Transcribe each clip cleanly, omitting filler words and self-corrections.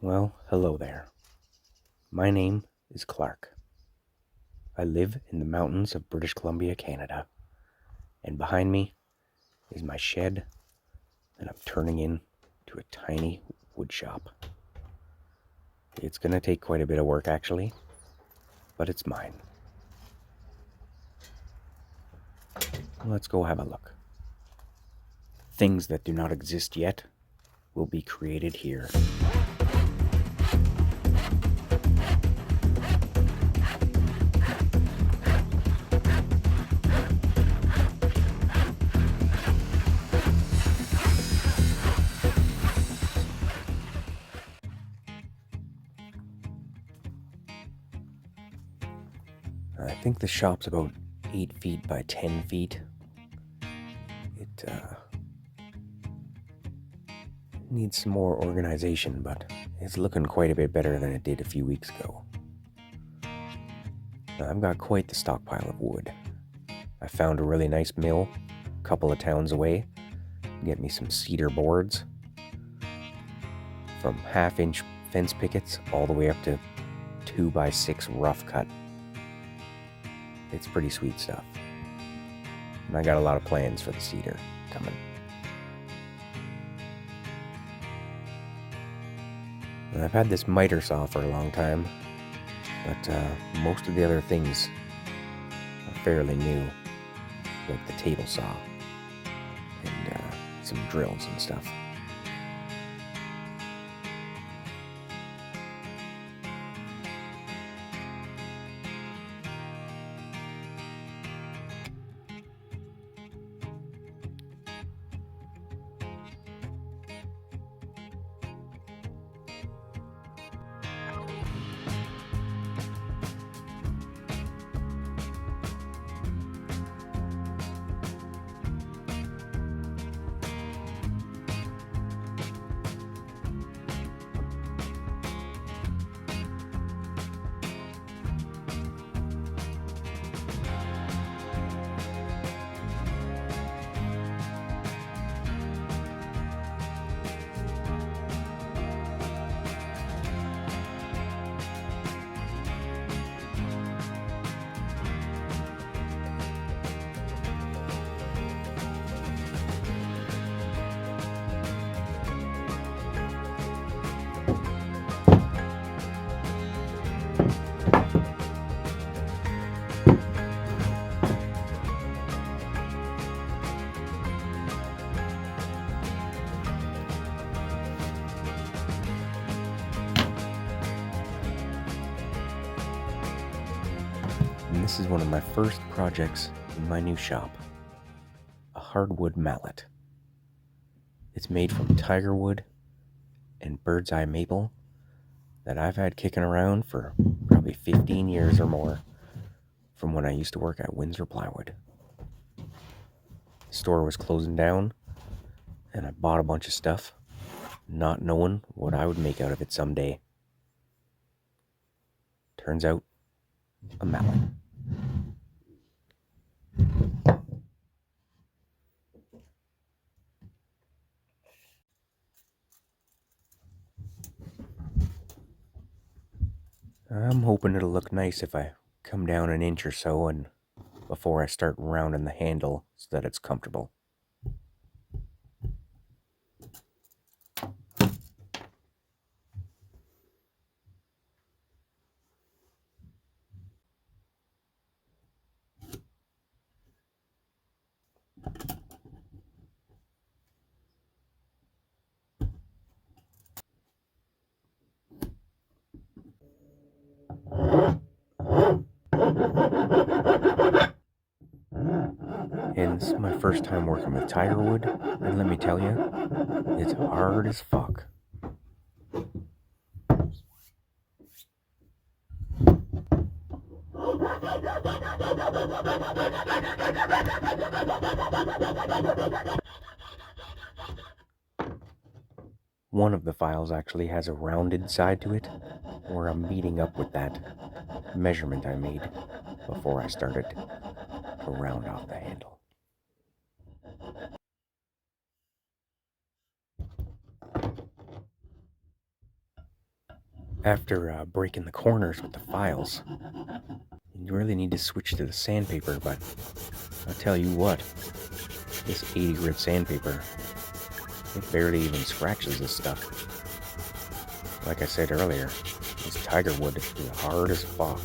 Well, hello there. My name is Clark. I live in the mountains of British Columbia, Canada. And behind me is my shed that I'm turning into a tiny wood shop. It's going to take quite a bit of work, actually, but it's mine. Let's go have a look. Things that do not exist yet will be created here. I think the shop's about 8 feet by 10 feet. It needs some more organization, but it's looking quite a bit better than it did a few weeks ago. I've got quite the stockpile of wood. I found a really nice mill a couple of towns away. Get me some cedar boards, from half-inch fence pickets all the way up to 2x6 rough cut. It's pretty sweet stuff. And I got a lot of plans for the cedar coming. And I've had this miter saw for a long time, but most of the other things are fairly new, like the table saw and some drills and stuff. And this is one of my first projects in my new shop, a hardwood mallet. It's made from tiger wood and bird's eye maple that I've had kicking around for probably 15 years or more from when I used to work at Windsor Plywood. The store was closing down, and I bought a bunch of stuff, not knowing what I would make out of it someday. Turns out, a mallet. I'm hoping it'll look nice if I come down an inch or so and before I start rounding the handle so that it's comfortable. And this is my first time working with tiger wood, and let me tell you, it's hard as fuck. One of the files actually has a rounded side to it, where I'm meeting up with that measurement I made before I started to round off the handle. After breaking the corners with the files, you really need to switch to the sandpaper, but I'll tell you what, this 80 grit sandpaper, it barely even scratches this stuff. Like I said earlier, this tiger wood is hard as fuck.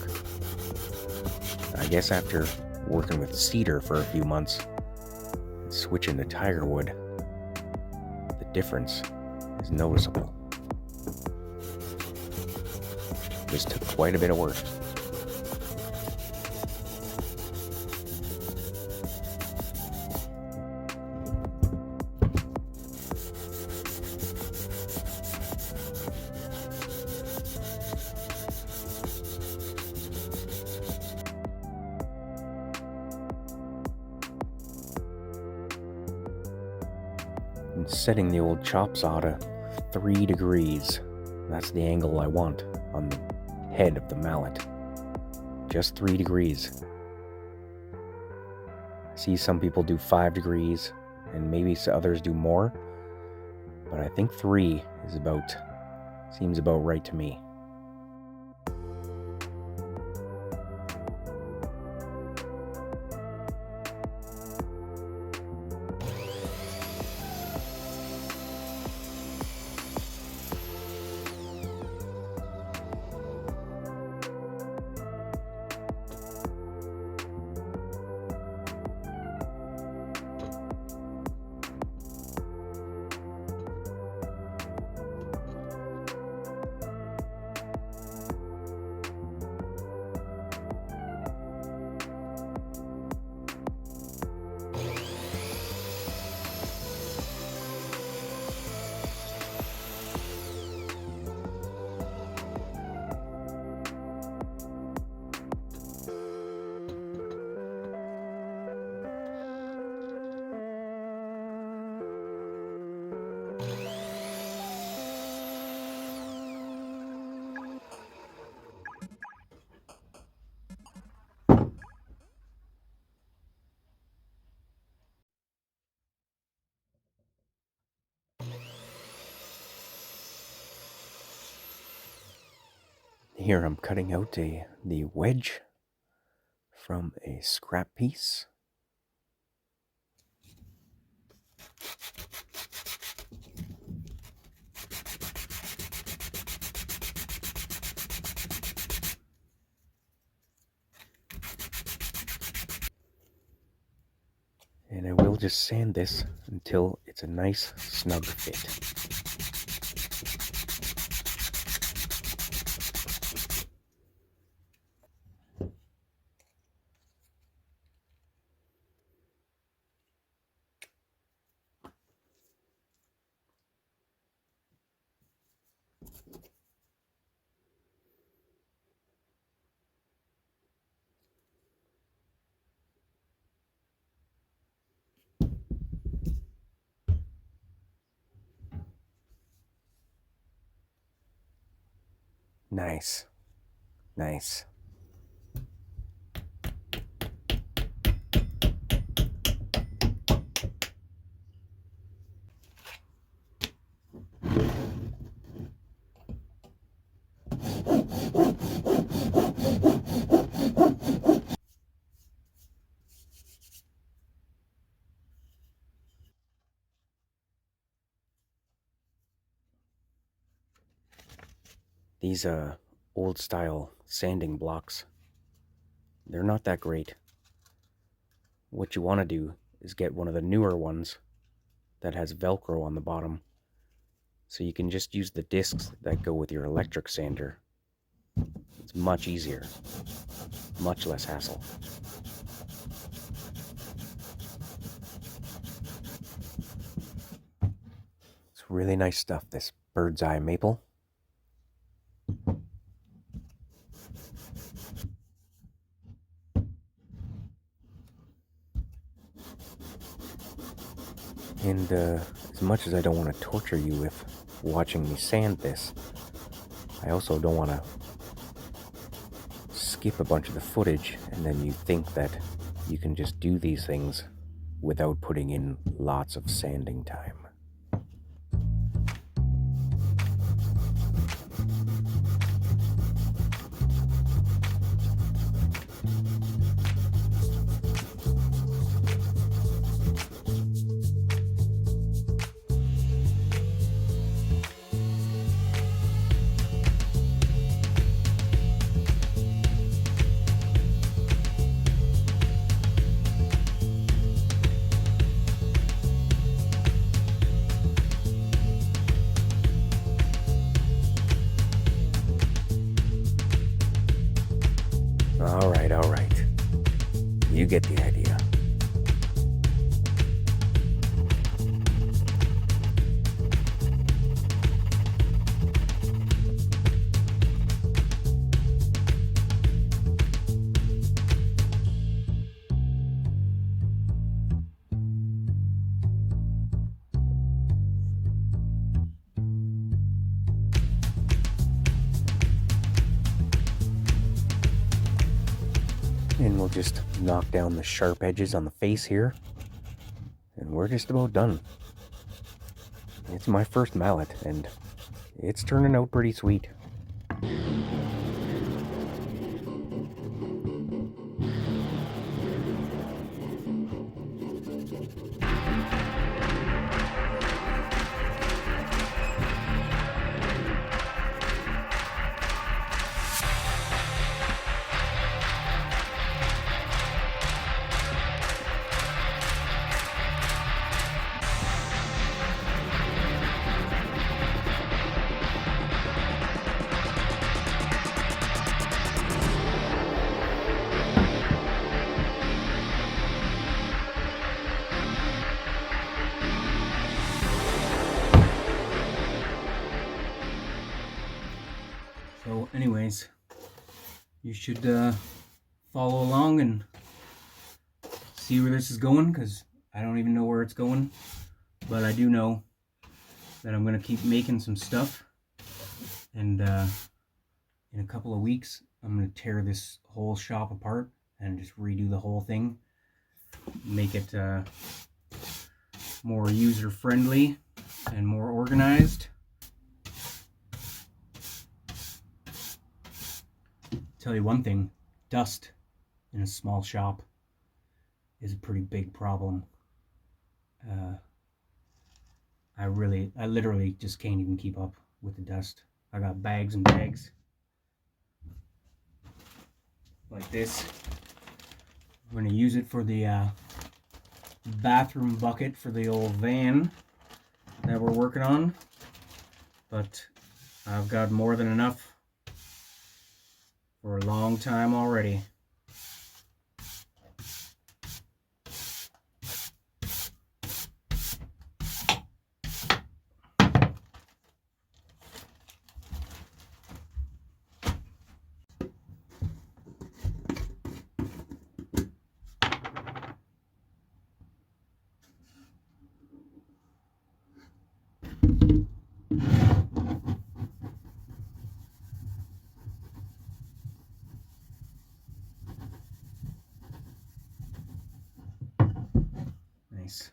I guess after working with cedar for a few months, and switching to tiger wood, the difference is noticeable. This took quite a bit of work. And setting the old chop saw to 3 degrees. That's the angle I want on the head of the mallet. Just 3 degrees. I see some people do 5 degrees, and maybe others do more, but I think 3 seems about right to me. Here I'm cutting out the wedge from a scrap piece. And I will just sand this until it's a nice snug fit. Nice. Nice. These old style sanding blocks, they're not that great. What you want to do is get one of the newer ones that has Velcro on the bottom, so you can just use the discs that go with your electric sander. It's much easier, much less hassle. It's really nice stuff, this bird's eye maple. And as much as I don't want to torture you with watching me sand this, I also don't want to skip a bunch of the footage and then you think that you can just do these things without putting in lots of sanding time. You get the idea. And we'll just knock down the sharp edges on the face here. And we're just about done. It's my first mallet, and it's turning out pretty sweet. So anyways, you should follow along and see where this is going, because I don't even know where it's going, but I do know that I'm going to keep making some stuff, and in a couple of weeks I'm going to tear this whole shop apart and just redo the whole thing, make it more user-friendly and more organized. Tell you one thing, dust in a small shop is a pretty big problem. I literally just can't even keep up with the dust. I got bags and bags like this. I'm going to use it for the bathroom bucket for the old van that we're working on, but I've got more than enough for a long time already. Nice.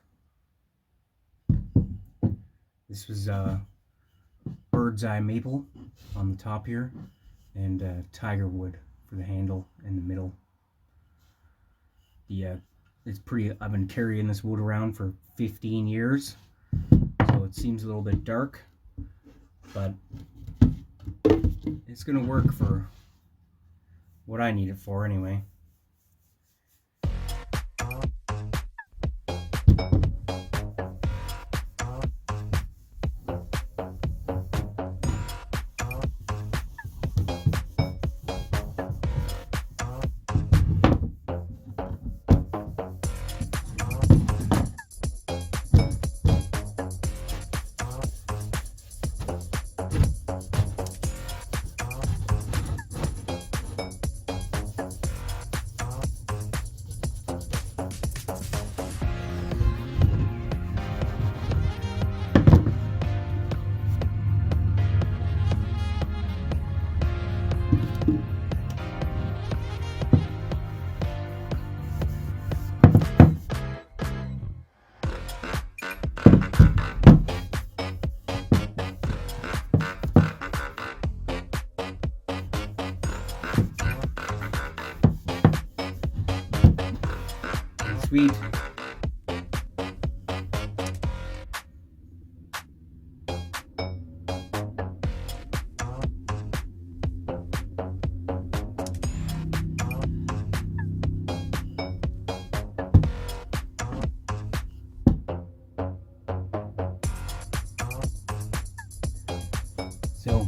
This was bird's eye maple on the top here, and tiger wood for the handle in the middle. It's pretty. I've been carrying this wood around for 15 years, so it seems a little bit dark, but it's gonna work for what I need it for anyway. Sweet. So,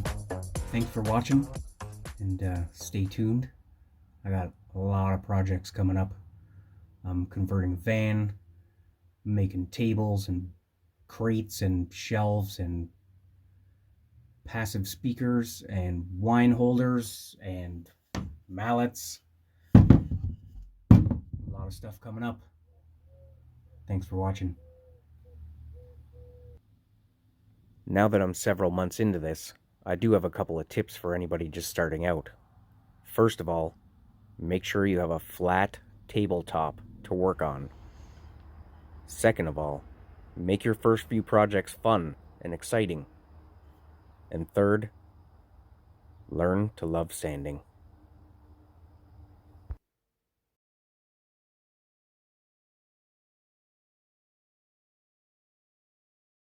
thanks for watching, and stay tuned. I got a lot of projects coming up I'm converting a van, making tables and crates and shelves and passive speakers and wine holders and mallets. A lot of stuff coming up. Thanks for watching. Now that I'm several months into this, I do have a couple of tips for anybody just starting out. First of all, make sure you have a flat tabletop to work on. Second of all, make your first few projects fun and exciting. And third, learn to love sanding.